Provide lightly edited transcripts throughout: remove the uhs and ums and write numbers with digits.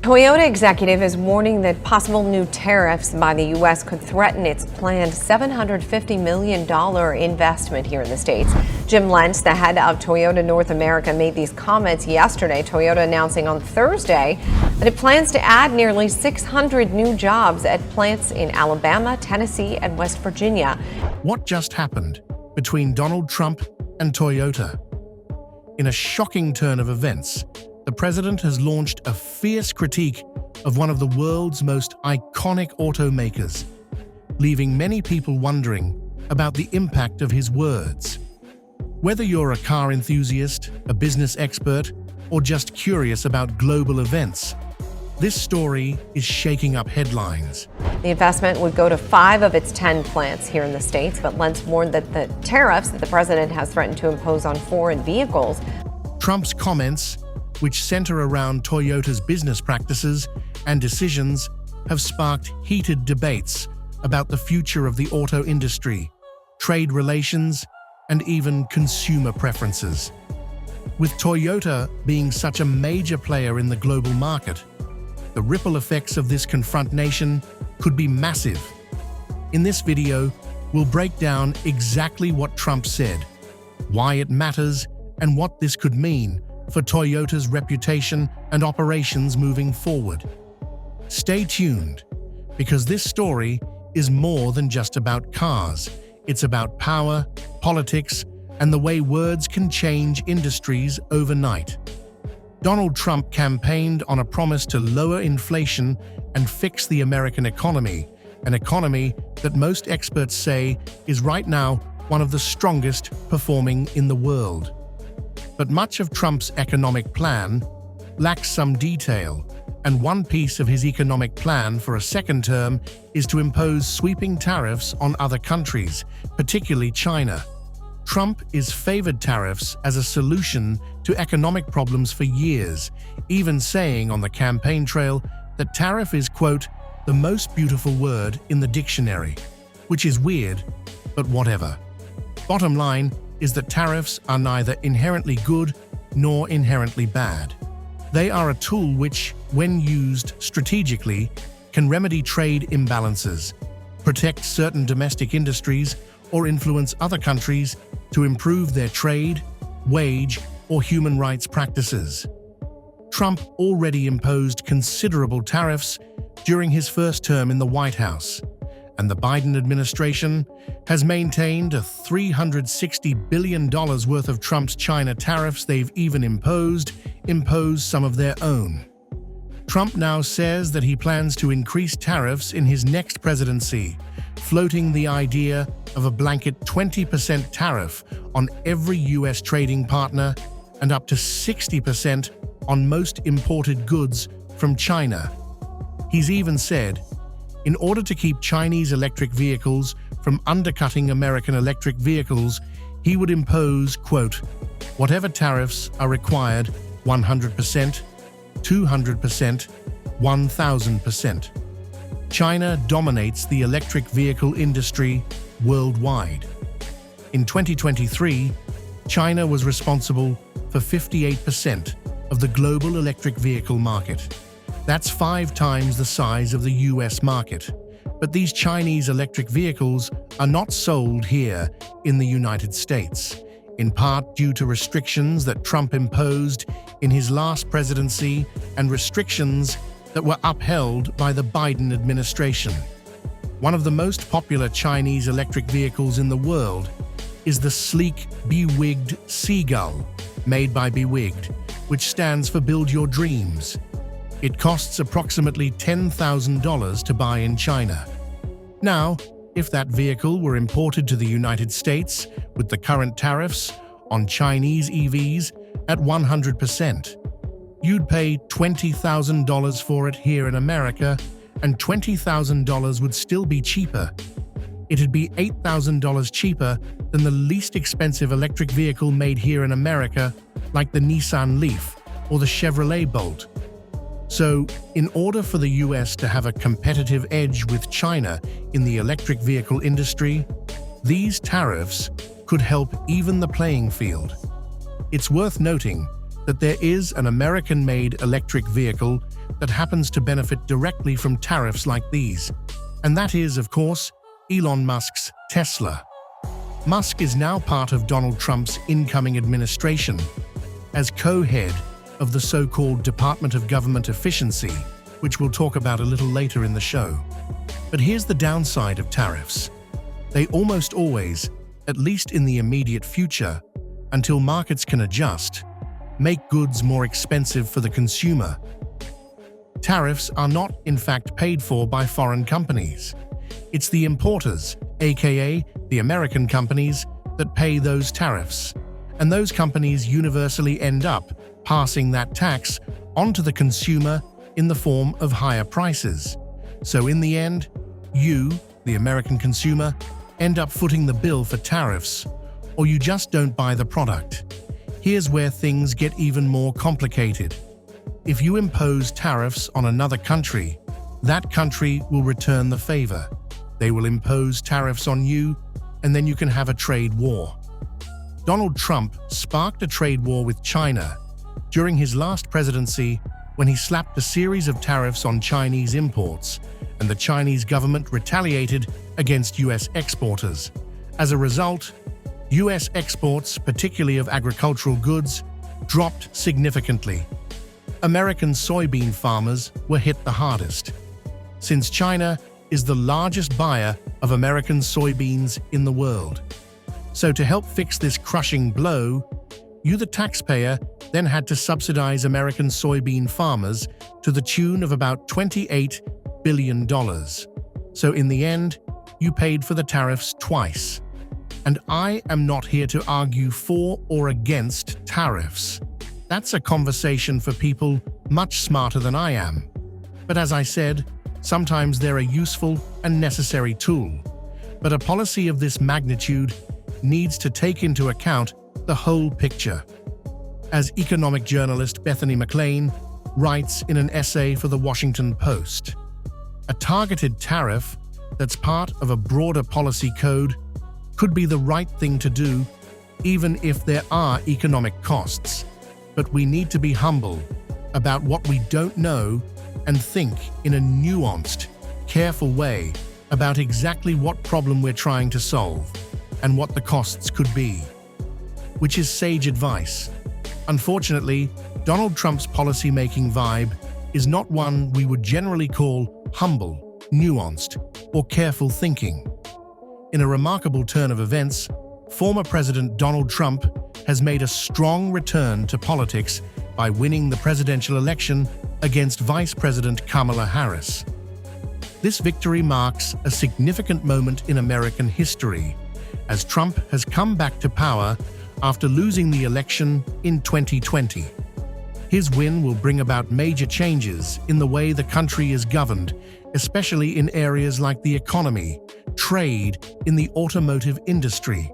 Toyota executive is warning that possible new tariffs by the U.S. could threaten its planned $750 million investment here in the States. Jim Lentz, the head of Toyota North America, made these comments yesterday. Toyota announcing on Thursday that it plans to add nearly 600 new jobs at plants in Alabama, Tennessee, and West Virginia. What just happened between Donald Trump and Toyota? In a shocking turn of events, the president has launched a fierce critique of one of the world's most iconic automakers, leaving many people wondering about the impact of his words. Whether you're a car enthusiast, a business expert, or just curious about global events, this story is shaking up headlines. The investment would go to 5 of its 10 plants here in the States, but Lentz warned that the tariffs that the president has threatened to impose on foreign vehicles. Trump's comments, which center around Toyota's business practices and decisions, have sparked heated debates about the future of the auto industry, trade relations, and even consumer preferences. With Toyota being such a major player in the global market, the ripple effects of this confrontation could be massive. In this video, we'll break down exactly what Trump said, why it matters, and what this could mean for Toyota's reputation and operations moving forward. Stay tuned, because this story is more than just about cars. It's about power, politics, and the way words can change industries overnight. Donald Trump campaigned on a promise to lower inflation and fix the American economy, an economy that most experts say is right now one of the strongest performing in the world. But much of Trump's economic plan lacks some detail, and one piece of his economic plan for a second term is to impose sweeping tariffs on other countries, particularly China. Trump is favored tariffs as a solution to economic problems for years, even saying on the campaign trail that tariff is, quote, the most beautiful word in the dictionary, which is weird, but whatever. Bottom line is that tariffs are neither inherently good nor inherently bad. They are a tool which, when used strategically, can remedy trade imbalances, protect certain domestic industries, or influence other countries to improve their trade, wage, or human rights practices. Trump already imposed considerable tariffs during his first term in the White House, and the Biden administration has maintained $360 billion worth of Trump's China tariffs. They've even imposed some of their own. Trump now says that he plans to increase tariffs in his next presidency, floating the idea of a blanket 20% tariff on every U.S. trading partner and up to 60% on most imported goods from China. He's even said, in order to keep Chinese electric vehicles from undercutting American electric vehicles, he would impose, quote, whatever tariffs are required, 100%, 200%, 1,000%. China dominates the electric vehicle industry worldwide. In 2023, China was responsible for 58% of the global electric vehicle market. That's 5 times the size of the US market. But these Chinese electric vehicles are not sold here in the United States, in part due to restrictions that Trump imposed in his last presidency and restrictions that were upheld by the Biden administration. One of the most popular Chinese electric vehicles in the world is the sleek, bewigged Seagull, made by Bewigged, which stands for Build Your Dreams. It costs approximately $10,000 to buy in China. Now, if that vehicle were imported to the United States with the current tariffs on Chinese EVs at 100%, you'd pay $20,000 for it here in America, and $20,000 would still be cheaper. It'd be $8,000 cheaper than the least expensive electric vehicle made here in America, like the Nissan Leaf or the Chevrolet Bolt. So, in order for the US to have a competitive edge with China in the electric vehicle industry, these tariffs could help even the playing field. It's worth noting that there is an American-made electric vehicle that happens to benefit directly from tariffs like these, and that is, of course, Elon Musk's Tesla. Musk is now part of Donald Trump's incoming administration as co-head of the so-called Department of Government Efficiency, which we'll talk about a little later in the show. But here's the downside of tariffs. They almost always, at least in the immediate future, until markets can adjust, make goods more expensive for the consumer. Tariffs are not, in fact, paid for by foreign companies. It's the importers, aka the American companies, that pay those tariffs, and those companies universally end up passing that tax onto the consumer in the form of higher prices. So in the end, you, the American consumer, end up footing the bill for tariffs, or you just don't buy the product. Here's where things get even more complicated. If you impose tariffs on another country, that country will return the favor. They will impose tariffs on you, and then you can have a trade war. Donald Trump sparked a trade war with China during his last presidency when he slapped a series of tariffs on Chinese imports, and the Chinese government retaliated against U.S. exporters. As a result, U.S. exports, particularly of agricultural goods, dropped significantly. American soybean farmers were hit the hardest, since China is the largest buyer of American soybeans in the world. So to help fix this crushing blow, you, the taxpayer, then had to subsidize American soybean farmers to the tune of about $28 billion. So in the end, you paid for the tariffs twice. And I am not here to argue for or against tariffs. That's a conversation for people much smarter than I am. But as I said, sometimes they're a useful and necessary tool. But a policy of this magnitude needs to take into account the whole picture. As economic journalist Bethany McLean writes in an essay for the Washington Post, a targeted tariff that's part of a broader policy code could be the right thing to do, even if there are economic costs. But we need to be humble about what we don't know and think in a nuanced, careful way about exactly what problem we're trying to solve and what the costs could be, which is sage advice. Unfortunately, Donald Trump's policy-making vibe is not one we would generally call humble, nuanced, or careful thinking. In a remarkable turn of events, former President Donald Trump has made a strong return to politics by winning the presidential election against Vice President Kamala Harris. This victory marks a significant moment in American history, as Trump has come back to power after losing the election in 2020. His win will bring about major changes in the way the country is governed, especially in areas like the economy, trade, in the automotive industry.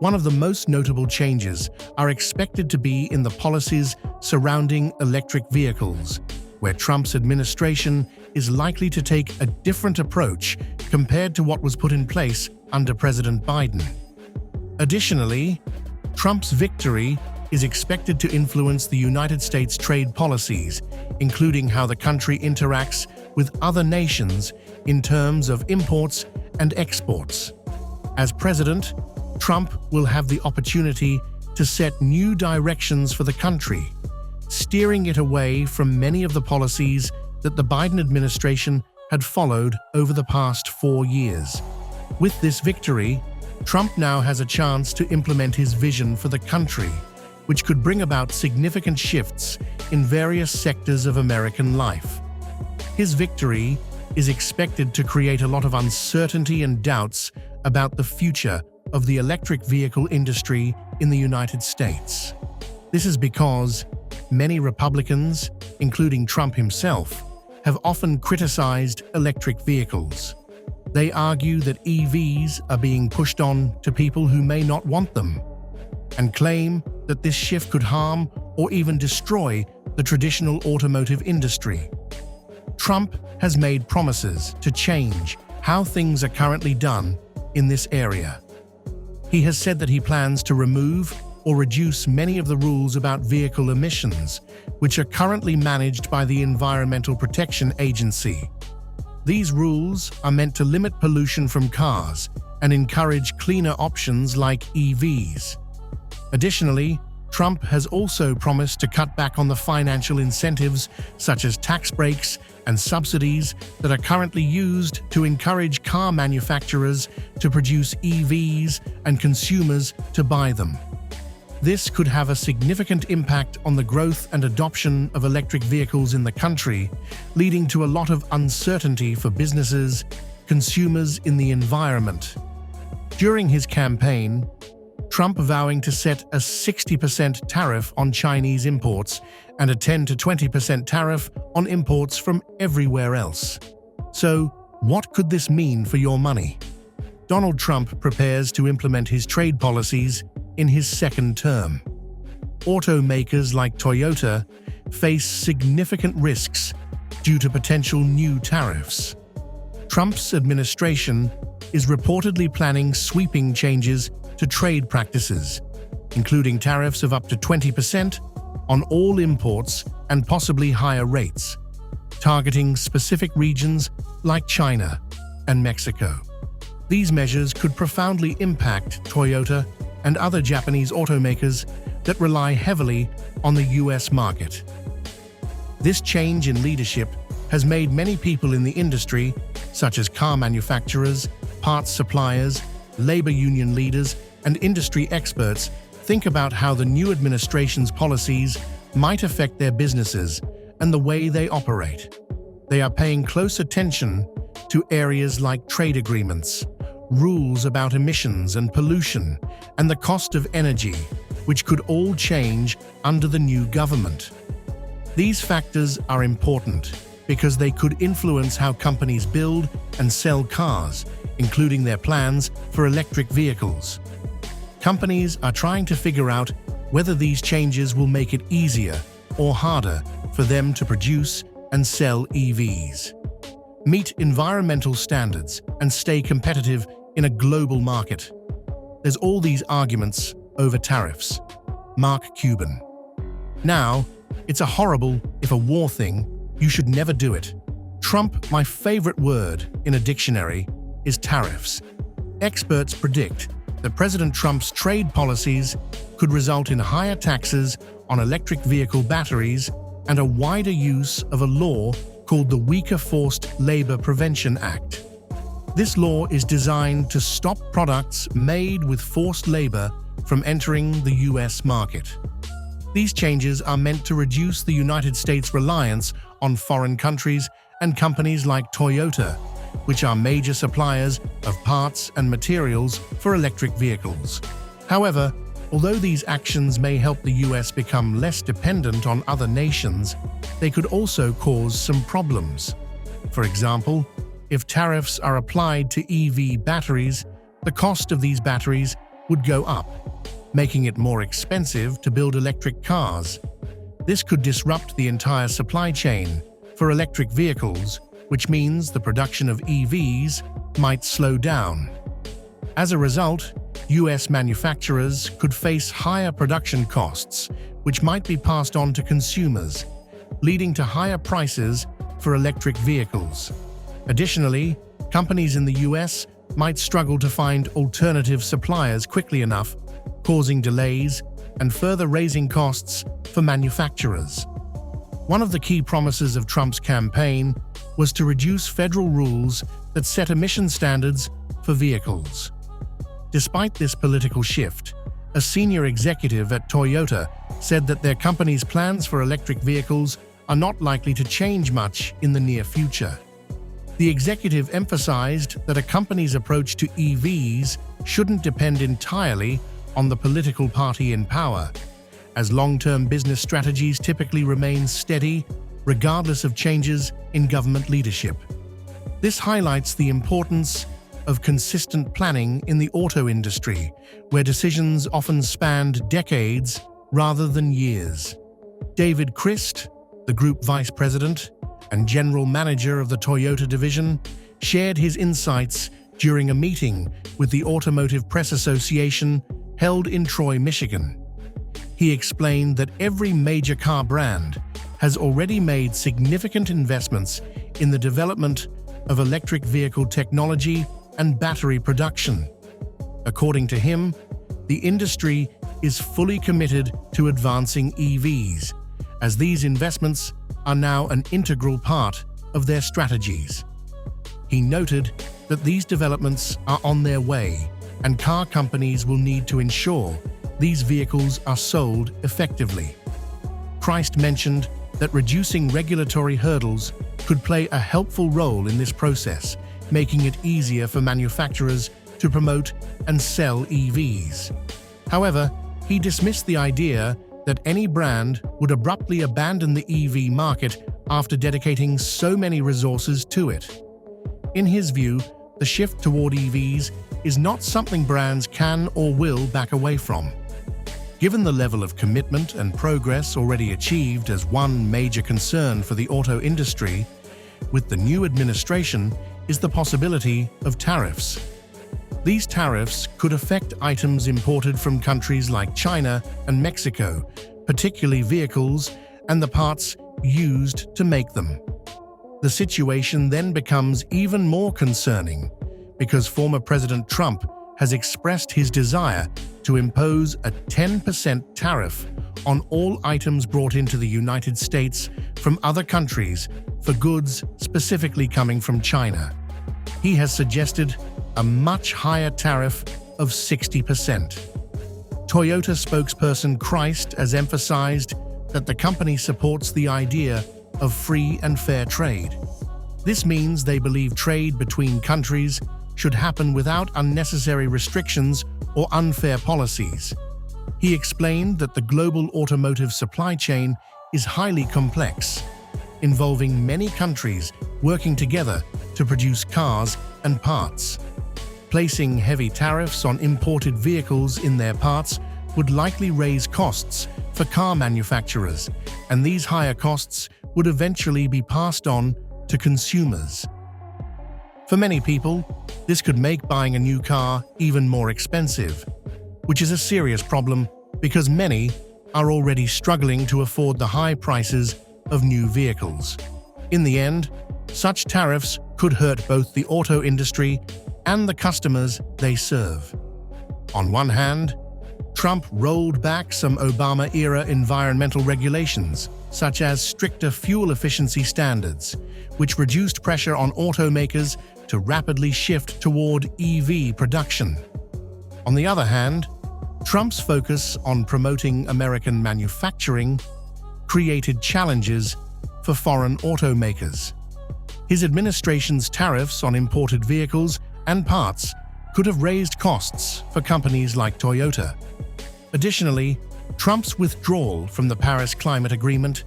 One of the most notable changes are expected to be in the policies surrounding electric vehicles, where Trump's administration is likely to take a different approach compared to what was put in place under President Biden. Additionally, Trump's victory is expected to influence the United States trade policies, including how the country interacts with other nations in terms of imports and exports. As president, Trump will have the opportunity to set new directions for the country, steering it away from many of the policies that the Biden administration had followed over the past 4 years. With this victory, Trump now has a chance to implement his vision for the country, which could bring about significant shifts in various sectors of American life. His victory is expected to create a lot of uncertainty and doubts about the future of the electric vehicle industry in the United States. This is because many Republicans, including Trump himself, have often criticized electric vehicles. They argue that EVs are being pushed on to people who may not want them, and claim that this shift could harm or even destroy the traditional automotive industry. Trump has made promises to change how things are currently done in this area. He has said that he plans to remove or reduce many of the rules about vehicle emissions, which are currently managed by the Environmental Protection Agency. These rules are meant to limit pollution from cars and encourage cleaner options like EVs. Additionally, Trump has also promised to cut back on the financial incentives such as tax breaks and subsidies that are currently used to encourage car manufacturers to produce EVs and consumers to buy them. This could have a significant impact on the growth and adoption of electric vehicles in the country, leading to a lot of uncertainty for businesses, consumers, in the environment. During his campaign, Trump vowing to set a 60% tariff on Chinese imports and a 10 to 20% tariff on imports from everywhere else. So, what could this mean for your money? Donald Trump prepares to implement his trade policies in his second term. Automakers like Toyota face significant risks due to potential new tariffs. Trump's administration is reportedly planning sweeping changes to trade practices, including tariffs of up to 20% on all imports and possibly higher rates, targeting specific regions like China and Mexico. These measures could profoundly impact Toyota and other Japanese automakers that rely heavily on the US market. This change in leadership has made many people in the industry, such as car manufacturers, parts suppliers, labor union leaders, and industry experts, think about how the new administration's policies might affect their businesses and the way they operate. They are paying close attention to areas like trade agreements, rules about emissions and pollution, and the cost of energy, which could all change under the new government. These factors are important because they could influence how companies build and sell cars, including their plans for electric vehicles. Companies are trying to figure out whether these changes will make it easier or harder for them to produce and sell EVs, meet environmental standards, and stay competitive in a global market. There's all these arguments over tariffs. Mark Cuban. Now, it's a horrible, if a war thing, you should never do it. Trump, my favorite word in a dictionary, is tariffs. Experts predict that President Trump's trade policies could result in higher taxes on electric vehicle batteries and a wider use of a law called the Weaker Forced Labor Prevention Act. This law is designed to stop products made with forced labor from entering the US market. These changes are meant to reduce the United States' reliance on foreign countries and companies like Toyota, which are major suppliers of parts and materials for electric vehicles. However, although these actions may help the US become less dependent on other nations, they could also cause some problems. For example, if tariffs are applied to EV batteries, the cost of these batteries would go up, making it more expensive to build electric cars. This could disrupt the entire supply chain for electric vehicles, which means the production of EVs might slow down. As a result, US manufacturers could face higher production costs, which might be passed on to consumers, leading to higher prices for electric vehicles. Additionally, companies in the US might struggle to find alternative suppliers quickly enough, causing delays and further raising costs for manufacturers. One of the key promises of Trump's campaign was to reduce federal rules that set emission standards for vehicles. Despite this political shift, a senior executive at Toyota said that their company's plans for electric vehicles are not likely to change much in the near future. The executive emphasized that a company's approach to EVs shouldn't depend entirely on the political party in power, as long-term business strategies typically remain steady regardless of changes in government leadership. This highlights the importance of consistent planning in the auto industry, where decisions often spanned decades rather than years. David Christ, the group vice president and general manager of the Toyota division, shared his insights during a meeting with the Automotive Press Association held in Troy, Michigan. He explained that every major car brand has already made significant investments in the development of electric vehicle technology and battery production. According to him, the industry is fully committed to advancing EVs, as these investments are now an integral part of their strategies. He noted that these developments are on their way, and car companies will need to ensure these vehicles are sold effectively. Christ mentioned that reducing regulatory hurdles could play a helpful role in this process, making it easier for manufacturers to promote and sell EVs. However, he dismissed the idea that any brand would abruptly abandon the EV market after dedicating so many resources to it. In his view, the shift toward EVs is not something brands can or will back away from. Given the level of commitment and progress already achieved as one major concern for the auto industry, with the new administration is the possibility of tariffs. These tariffs could affect items imported from countries like China and Mexico, particularly vehicles and the parts used to make them. The situation then becomes even more concerning because former President Trump has expressed his desire to impose a 10% tariff on all items brought into the United States from other countries for goods specifically coming from China. He has suggested a much higher tariff of 60%. Toyota spokesperson Christ has emphasized that the company supports the idea of free and fair trade. This means they believe trade between countries should happen without unnecessary restrictions or unfair policies. He explained that the global automotive supply chain is highly complex, involving many countries working together to produce cars and parts. Placing heavy tariffs on imported vehicles in their parts would likely raise costs for car manufacturers, and these higher costs would eventually be passed on to consumers. For many people, this could make buying a new car even more expensive, which is a serious problem because many are already struggling to afford the high prices of new vehicles. In the end, such tariffs could hurt both the auto industry and the customers they serve. On one hand, Trump rolled back some Obama-era environmental regulations, such as stricter fuel efficiency standards, which reduced pressure on automakers to rapidly shift toward EV production. On the other hand, Trump's focus on promoting American manufacturing created challenges for foreign automakers. His administration's tariffs on imported vehicles and parts could have raised costs for companies like Toyota. Additionally, Trump's withdrawal from the Paris Climate Agreement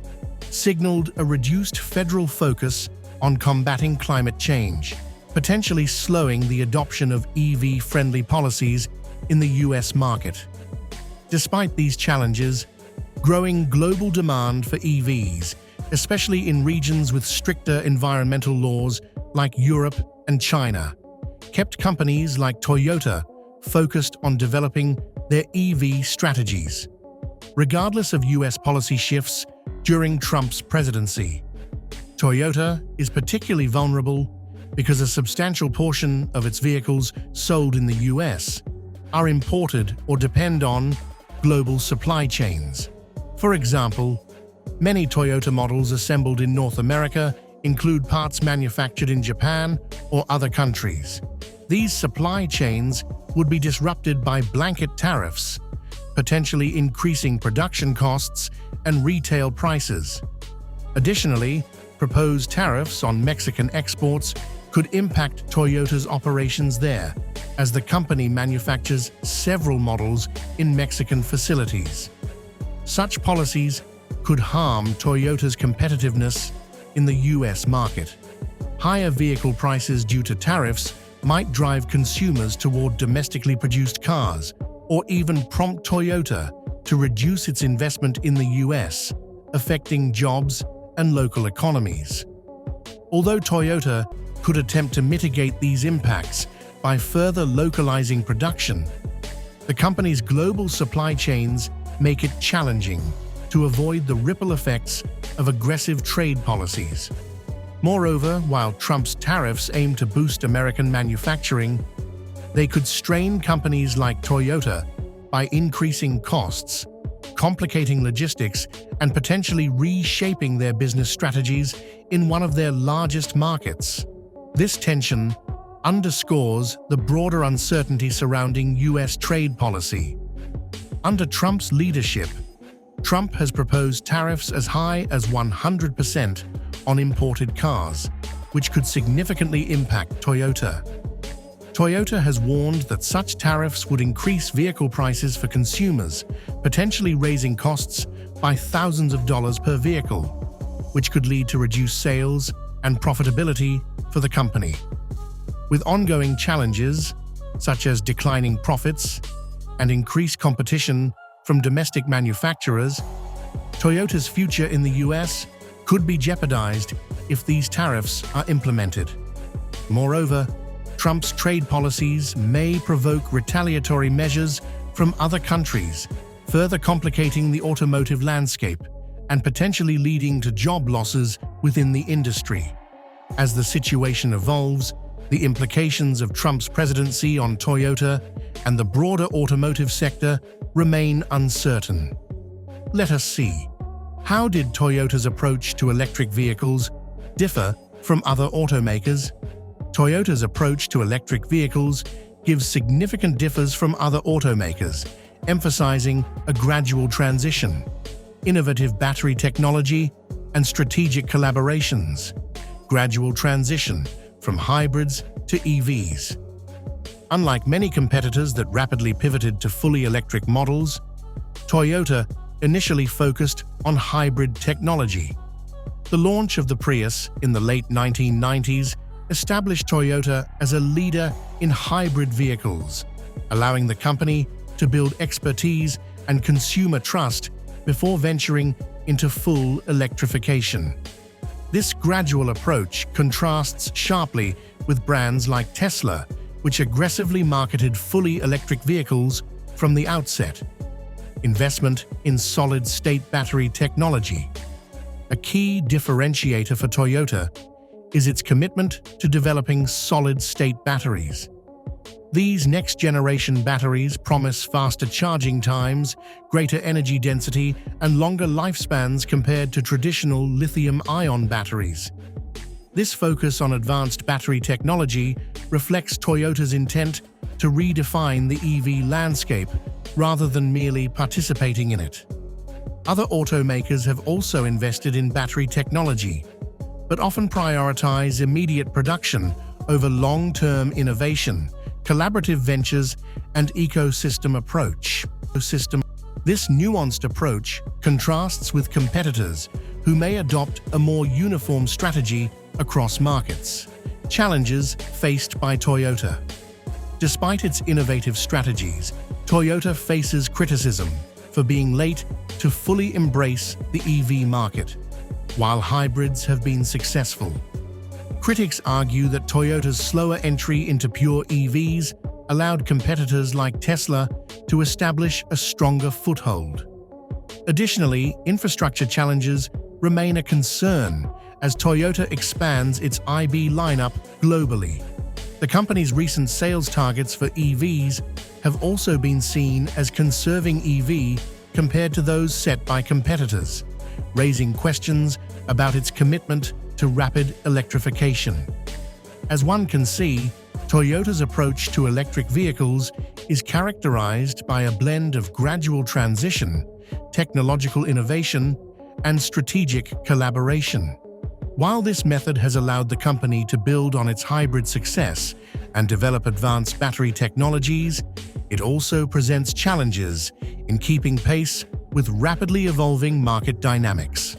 signaled a reduced federal focus on combating climate change, potentially slowing the adoption of EV-friendly policies in the US market. Despite these challenges, growing global demand for EVs, especially in regions with stricter environmental laws like Europe and China, kept companies like Toyota focused on developing their EV strategies. Regardless of US policy shifts during Trump's presidency, Toyota is particularly vulnerable because a substantial portion of its vehicles sold in the US are imported or depend on global supply chains. For example, many Toyota models assembled in North America include parts manufactured in Japan or other countries. These supply chains would be disrupted by blanket tariffs, potentially increasing production costs and retail prices. Additionally, proposed tariffs on Mexican exports could impact Toyota's operations there, as the company manufactures several models in Mexican facilities. Such policies could harm Toyota's competitiveness in the US market. Higher vehicle prices due to tariffs might drive consumers toward domestically produced cars, or even prompt Toyota to reduce its investment in the US, affecting jobs and local economies. Although Toyota could attempt to mitigate these impacts by further localizing production, the company's global supply chains make it challenging to avoid the ripple effects of aggressive trade policies. Moreover, while Trump's tariffs aim to boost American manufacturing, they could strain companies like Toyota by increasing costs, complicating logistics, and potentially reshaping their business strategies in one of their largest markets. This tension underscores the broader uncertainty surrounding U.S. trade policy. Under Trump's leadership, Trump has proposed tariffs as high as 100% on imported cars, which could significantly impact Toyota. Toyota has warned that such tariffs would increase vehicle prices for consumers, potentially raising costs by thousands of dollars per vehicle, which could lead to reduced sales and profitability for the company. With ongoing challenges, such as declining profits and increased competition from domestic manufacturers, Toyota's future in the U.S. could be jeopardized if these tariffs are implemented. Moreover, Trump's trade policies may provoke retaliatory measures from other countries, further complicating the automotive landscape and potentially leading to job losses within the industry. As the situation evolves, the implications of Trump's presidency on Toyota and the broader automotive sector remain uncertain. Let us see. How did Toyota's approach to electric vehicles differ from other automakers? Toyota's approach to electric vehicles gives significant differs from other automakers, emphasizing a gradual transition, innovative battery technology, and strategic collaborations. Gradual transition from hybrids to EVs. Unlike many competitors that rapidly pivoted to fully electric models, Toyota initially focused on hybrid technology. The launch of the Prius in the late 1990s established Toyota as a leader in hybrid vehicles, allowing the company to build expertise and consumer trust before venturing into full electrification. This gradual approach contrasts sharply with brands like Tesla, which aggressively marketed fully electric vehicles from the outset. Investment in solid-state battery technology. A key differentiator for Toyota is its commitment to developing solid-state batteries. These next-generation batteries promise faster charging times, greater energy density, and longer lifespans compared to traditional lithium-ion batteries. This focus on advanced battery technology reflects Toyota's intent to redefine the EV landscape rather than merely participating in it. Other automakers have also invested in battery technology, but often prioritize immediate production over long-term innovation, collaborative ventures, and ecosystem approach. This nuanced approach contrasts with competitors who may adopt a more uniform strategy across markets. Challenges faced by Toyota. Despite its innovative strategies, Toyota faces criticism for being late to fully embrace the EV market, while hybrids have been successful. Critics argue that Toyota's slower entry into pure EVs allowed competitors like Tesla to establish a stronger foothold. Additionally, infrastructure challenges remain a concern as Toyota expands its IB lineup globally. The company's recent sales targets for EVs have also been seen as conserving EV compared to those set by competitors, raising questions about its commitment to rapid electrification. As one can see, Toyota's approach to electric vehicles is characterized by a blend of gradual transition, technological innovation, and strategic collaboration. While this method has allowed the company to build on its hybrid success and develop advanced battery technologies, it also presents challenges in keeping pace with rapidly evolving market dynamics.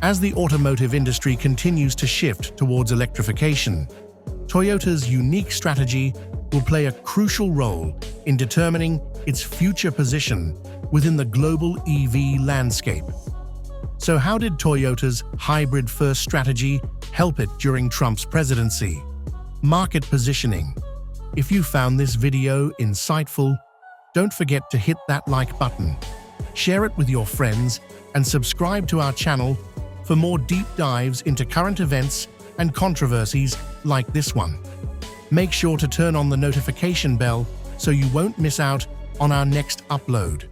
As the automotive industry continues to shift towards electrification, Toyota's unique strategy will play a crucial role in determining its future position within the global EV landscape. So how did Toyota's hybrid-first strategy help it during Trump's presidency? Market positioning. If you found this video insightful, don't forget to hit that like button. share it with your friends, and subscribe to our channel for more deep dives into current events and controversies like this one. Make sure to turn on the notification bell so you won't miss out on our next upload.